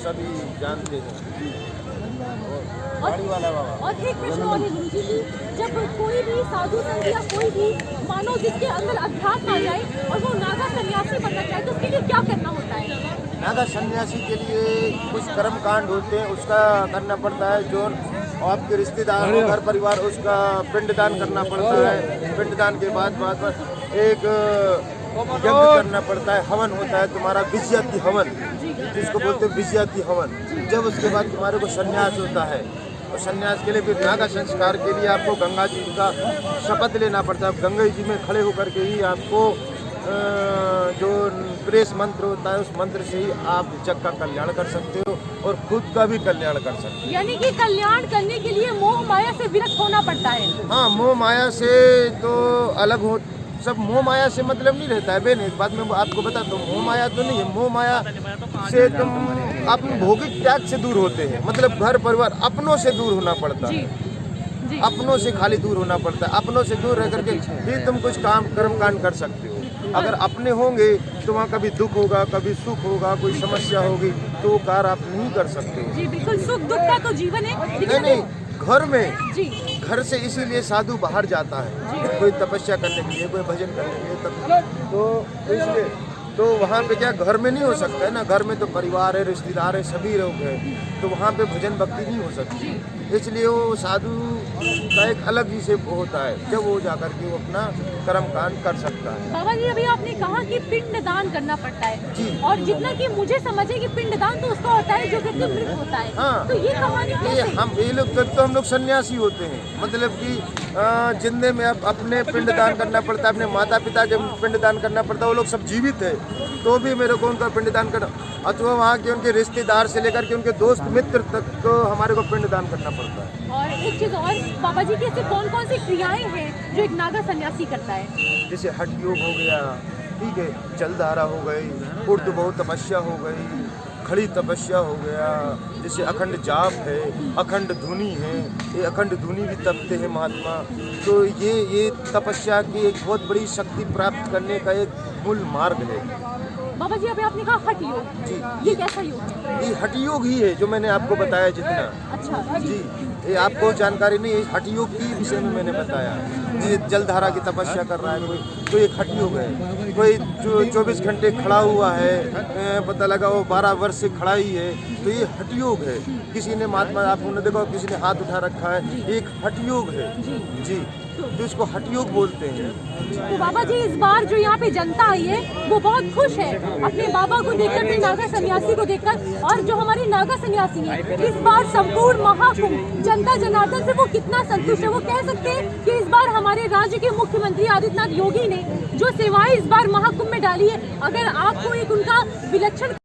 सभी जानते हैं। और एक प्रश्न और है गुरुजी की, जब कोई भी साधु संत या कोई भी मानो जिसके अंदर अध्यात्म आ जाए और वो नागा सन्यासी बनना चाहे तो उसके लिए क्या करना होता है? नागा सन्यासी के लिए कुछ कर्म कांड होते हैं, उसका करना पड़ता है। जो आपके रिश्तेदार हो, घर परिवार, उसका पिंडदान करना पड़ता है। पिंडदान के बाद एक यज्ञ करना पड़ता है, हवन होता है तुम्हारा, विजयाति हवन, जिसको बोलते हैं विजयाति हवन। जब उसके बाद तुम्हारे को संन्यास होता है, और संन्यास के लिए फिर नागा संस्कार के लिए आपको गंगा जी का शपथ लेना पड़ता है। गंगा जी में खड़े होकर के ही आपको जो प्रेस मंत्र होता है, उस मंत्र से ही आप जग का कल्याण कर सकते हो और खुद का भी कल्याण कर सकते हो। यानी कि कल्याण करने के लिए मोह माया से विरक्त होना पड़ता है। हाँ, मोह माया से तो अलग हो, सब मोह माया से मतलब नहीं रहता है। बेन एक बात मैं आपको बताता हूँ, मोह माया तो नहीं है। मोह माया से तुम अपने भौतिक त्याग से दूर होते हैं, मतलब घर परिवार अपनों से दूर होना पड़ता है। अपनों से खाली दूर होना पड़ता है। अपनों से दूर रह करके ही तुम कुछ काम कर्म कांड कर सकते हो। अगर अपने होंगे तो वहाँ कभी दुख होगा, कभी सुख होगा, कोई समस्या होगी तो वो कार्य आप नहीं कर सकते हो। जी बिल्कुल, सुख दुख का तो जीवन है। नहीं, घर में जी, घर से इसीलिए साधु बाहर जाता है, कोई तपस्या करने के लिए, कोई भजन करने के लिए, तो इसलिए तो वहाँ पे क्या घर में नहीं हो सकता है ना। घर में तो परिवार है, रिश्तेदार है, सभी लोग हैं, तो वहाँ पे भजन भक्ति नहीं हो सकती। इसलिए वो साधु का एक अलग ही से होता है, जब वो जाकर के वो अपना कर्म कांड कर सकता है। बाबा जी अभी आपने कहा कि पिंडदान करना पड़ता है जी। और जितना कि मुझे समझे कि पिंडदान तो उसका होता है जो व्यक्ति मृत होता है। हाँ। तो ये कहानी कैसे? ये लोग तब तो हम लोग सन्यासी होते हैं, मतलब कि जिंदे में अब अपने पिंडदान करना पड़ता है, अपने माता पिता के पिंडदान करना पड़ता है। वो लोग सब जीवित है तो भी मेरे को उनका पिंडदान करना, अथवा वहाँ के उनके रिश्तेदार से लेकर के उनके दोस्त मित्र तक को हमारे को पिंडदान करना पड़ता है। और एक चीज और बाबा जी की ऐसी कौन कौन सी क्रियाएं हैं जो एक नागा सन्यासी करता है? जैसे हठ योग हो गया, ठीक है, जलधारा हो गई, उर्द बहुत तपस्या हो गई, खड़ी तपस्या हो गया, जैसे अखंड जाप है, अखंड धुनी है। ये अखंड धुनी भी तपते हैं महात्मा। तो ये तपस्या की एक बहुत बड़ी शक्ति प्राप्त करने का एक मूल मार्ग है। बाबा जी अभी आपने कहा हठ योग, जी। ये कैसा योग है? ये हठ योग ही है जो मैंने आपको बताया जितना। अच्छा जी, ये आपको जानकारी नहीं है, हठ योग की विषय में मैंने बताया। जैसे जलधारा की तपस्या कर रहा है कोई, तो एक हठ योग है। कोई जो 24 घंटे खड़ा हुआ है, पता लगा वो 12 वर्ष से खड़ा ही है, तो ये हठ योग है। किसी ने महात्मा आपने देखा, किसी ने हाथ उठा रखा है, एक हठ योग है। जी, तो इसको हठ योग बोलते हैं। तो बाबा जी इस बार जो यहाँ पे जनता आई है वो बहुत खुश है अपने बाबा को देखकर, अपने नागा सन्यासी को देखकर। और जो हमारे नागा सन्यासी हैं इस बार संपूर्ण महाकुंभ जनता जनार्दन से वो कितना संतुष्ट है। वो कह सकते हैं कि इस बार हमारे राज्य के मुख्यमंत्री आदित्यनाथ योगी ने जो सेवाएं इस बार महाकुंभ में डाली है, अगर आपको एक उनका विलक्षण